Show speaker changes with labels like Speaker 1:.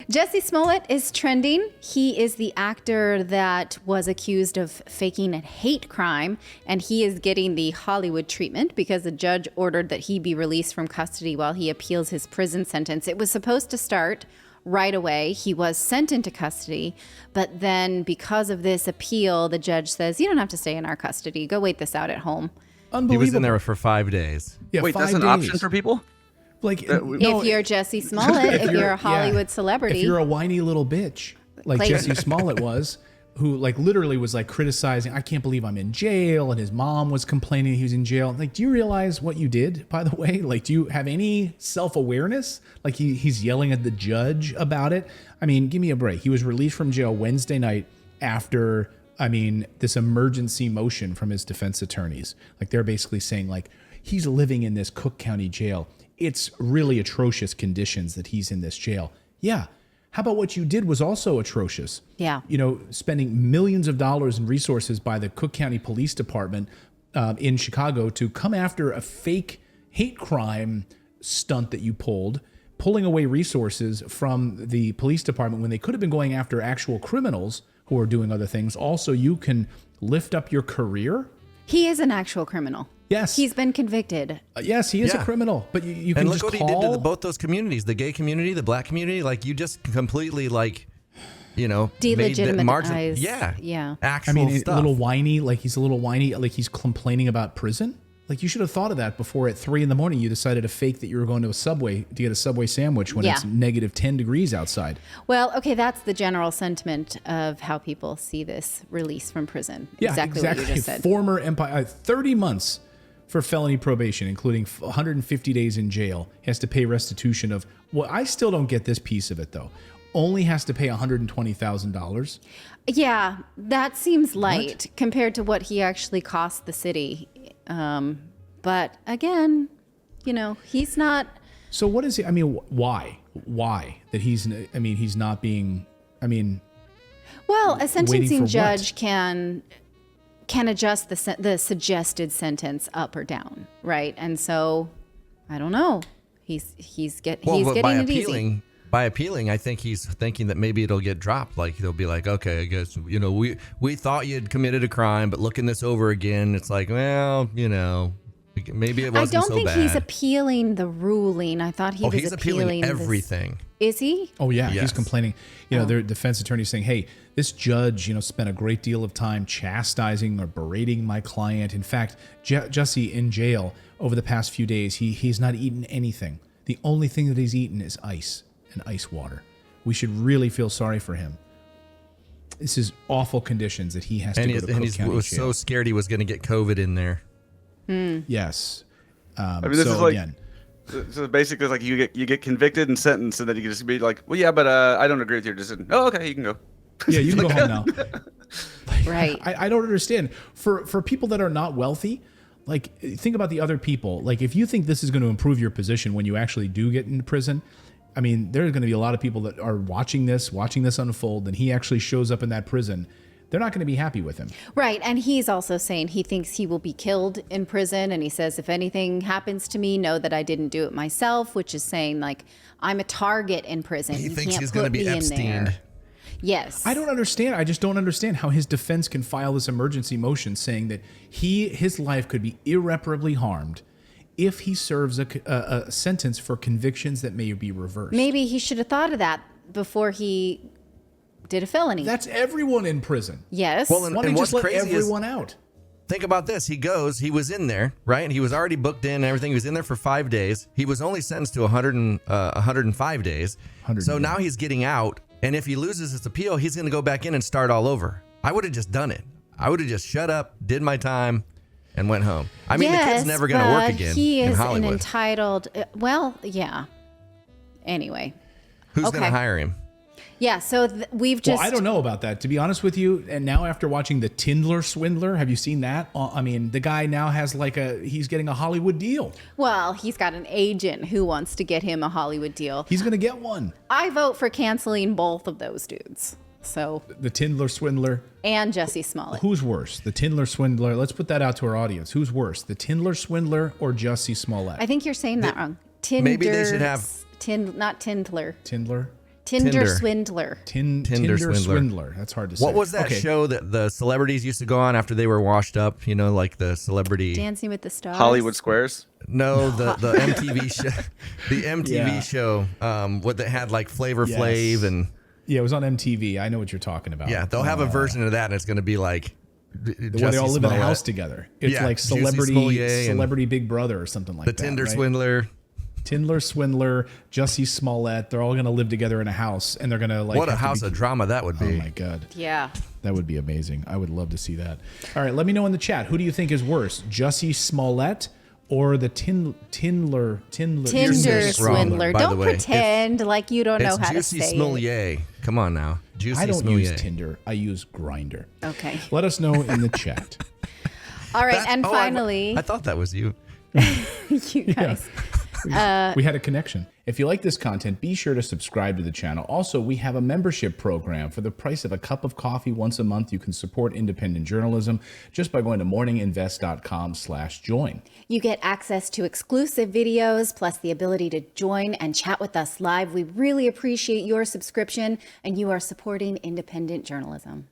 Speaker 1: Jussie Smollett is trending. He is the actor that was accused of faking a hate crime, and he is getting the Hollywood treatment because the judge ordered that he be released from custody while he appeals his prison sentence. It was supposed to start right away. He was sent into custody, but then because of this appeal, the judge says, you don't have to stay in our custody. Go wait this out at home.
Speaker 2: Unbelievable. He was in there for 5 days.
Speaker 3: Yeah, wait, that's an option for people?
Speaker 1: Like, if you're Jussie Smollett, if you're a Hollywood celebrity.
Speaker 2: If you're a whiny little bitch, like Jussie Smollett was, who like literally was like criticizing, I can't believe I'm in jail, and his mom was complaining he was in jail. Like, do you realize what you did, by the way? Like, do you have any self-awareness? Like, he's yelling at the judge about it. I mean, give me a break. He was released from jail Wednesday night after, this emergency motion from his defense attorneys. Like, they're basically saying, like, he's living in this Cook County jail. It's really atrocious conditions that he's in this jail. Yeah. How about what you did was also atrocious?
Speaker 1: Yeah.
Speaker 2: Spending millions of dollars in resources by the Cook County Police Department in Chicago to come after a fake hate crime stunt that you pulled, pulling away resources from the police department when they could have been going after actual criminals who are doing other things. Also, you can lift up your career.
Speaker 1: He is an actual criminal.
Speaker 2: Yes.
Speaker 1: He's been convicted.
Speaker 2: Yes, he is a criminal. But you can just call...
Speaker 3: And look what he did to both those communities, the gay community, the black community. Like, you just completely,
Speaker 1: delegitimized.
Speaker 3: Yeah. Actual stuff.
Speaker 2: A little whiny, like he's a little whiny, like he's complaining about prison. Like, you should have thought of that before at 3 a.m. you decided to fake that you were going to a Subway to get a Subway sandwich when it's negative 10 degrees outside.
Speaker 1: Well, okay, that's the general sentiment of how people see this release from prison.
Speaker 2: Yeah,
Speaker 1: exactly. What you just said.
Speaker 2: Former Empire, 30 months for felony probation, including 150 days in jail. He has to pay restitution of, well, I still don't get this piece of it, though. Only has to pay $120,000.
Speaker 1: Yeah, that seems light compared to what he actually cost the city. But again, he's not.
Speaker 2: So what is he? Why? Why that he's not being,
Speaker 1: well, a sentencing judge can adjust the suggested sentence up or down, right? And so, I don't know. He's getting it easy.
Speaker 3: By appealing, I think he's thinking that maybe it'll get dropped. Like, they'll be like, okay, I guess, we thought you had committed a crime, but looking this over again, it's like, well, maybe it wasn't so bad.
Speaker 1: I don't think he's appealing the ruling. I thought he was
Speaker 3: he's appealing everything.
Speaker 1: Is he?
Speaker 2: Oh, yeah. Yes. He's complaining. Their defense attorney saying, hey, this judge, spent a great deal of time chastising or berating my client. In fact, Jussie in jail over the past few days, he's not eaten anything. The only thing that he's eaten is ice and ice water. We should really feel sorry for him. This is awful conditions that he has to go to Cook County jail.
Speaker 3: And he was so scared he was going to get COVID in there.
Speaker 2: Yes.
Speaker 4: This is like, so basically it's like you get convicted and sentenced, and then you can just be like, well, yeah, but I don't agree with your decision. Oh, okay, you can go.
Speaker 2: Yeah, you can go home now.
Speaker 1: Right.
Speaker 2: I don't understand. For people that are not wealthy, like, think about the other people. Like, if you think this is going to improve your position when you actually do get into prison, there's going to be a lot of people that are watching this unfold, and he actually shows up in that prison. They're not going to be happy with him.
Speaker 1: Right. And he's also saying he thinks he will be killed in prison. And he says, if anything happens to me, know that I didn't do it myself, which is saying, like, I'm a target in prison.
Speaker 3: He thinks he's going to be Epstein.
Speaker 1: Yes.
Speaker 2: I don't understand. I just don't understand how his defense can file this emergency motion saying that his life could be irreparably harmed if he serves a sentence for convictions that may be reversed.
Speaker 1: Maybe he should have thought of that before he did a felony.
Speaker 2: That's everyone in prison.
Speaker 1: Yes.
Speaker 3: Well,
Speaker 2: why don't you just let everyone out?
Speaker 3: Think about this. He was in there, right? And he was already booked in and everything. He was in there for 5 days. He was only sentenced to 105 days. So now he's getting out. And if he loses his appeal, he's going to go back in and start all over. I would have just done it. I would have just shut up, did my time, and went home. The kid's never going to work again
Speaker 1: he
Speaker 3: in
Speaker 1: is
Speaker 3: Hollywood.
Speaker 1: an entitled, yeah. Anyway.
Speaker 3: Who's going to hire him?
Speaker 1: Yeah, so we've just...
Speaker 2: Well, I don't know about that, to be honest with you. And now after watching the Tinder Swindler, have you seen that? The guy now has he's getting a Hollywood deal.
Speaker 1: Well, he's got an agent who wants to get him a Hollywood deal.
Speaker 2: He's going to get one.
Speaker 1: I vote for canceling both of those dudes. So
Speaker 2: the Tinder Swindler
Speaker 1: and Jussie Smollett.
Speaker 2: Who's worse? The Tinder Swindler. Let's put that out to our audience. Who's worse? The Tinder Swindler or Jussie Smollett?
Speaker 1: I think you're saying that wrong. Tinder.
Speaker 3: Maybe they should have
Speaker 1: not Tindler.
Speaker 2: Tindler.
Speaker 1: Tinder Swindler.
Speaker 2: Tinder Swindler. That's hard to say.
Speaker 3: What was that show that the celebrities used to go on after they were washed up? You know, like the celebrity
Speaker 1: Dancing with the Stars.
Speaker 4: Hollywood Squares.
Speaker 3: No, the MTV show, the MTV show, what that had like Flavor Flav and
Speaker 2: it was on MTV. I know what you're talking about.
Speaker 3: Yeah, they'll have a version of that, and it's going to be like
Speaker 2: where they all live in a house together. It's like celebrity Big Brother or something like that.
Speaker 3: The Tinder Swindler.
Speaker 2: Tinder Swindler, Jussie Smollett, they're all going to live together in a house, and they're going to like.
Speaker 3: What a house of drama that would be.
Speaker 2: Oh my God.
Speaker 1: Yeah.
Speaker 2: That would be amazing. I would love to see that. All right, let me know in the chat. Who do you think is worse, Jussie Smollett or the Tinder
Speaker 1: Swindler? Don't pretend like you don't know how to say
Speaker 3: Jussie Smollett.
Speaker 1: it.
Speaker 3: Come on now. Jussie
Speaker 2: I don't
Speaker 3: Smollett.
Speaker 2: use Tinder. I use Grindr.
Speaker 1: Okay.
Speaker 2: Let us know in the chat.
Speaker 1: All right, and finally.
Speaker 3: I thought that was you.
Speaker 1: You guys.
Speaker 2: We had a connection. If you like this content, be sure to subscribe to the channel. Also, we have a membership program. For the price of a cup of coffee once a month, you can support independent journalism just by going to morninginvest.com/join.
Speaker 1: You get access to exclusive videos, plus the ability to join and chat with us live. We really appreciate your subscription, and you are supporting independent journalism.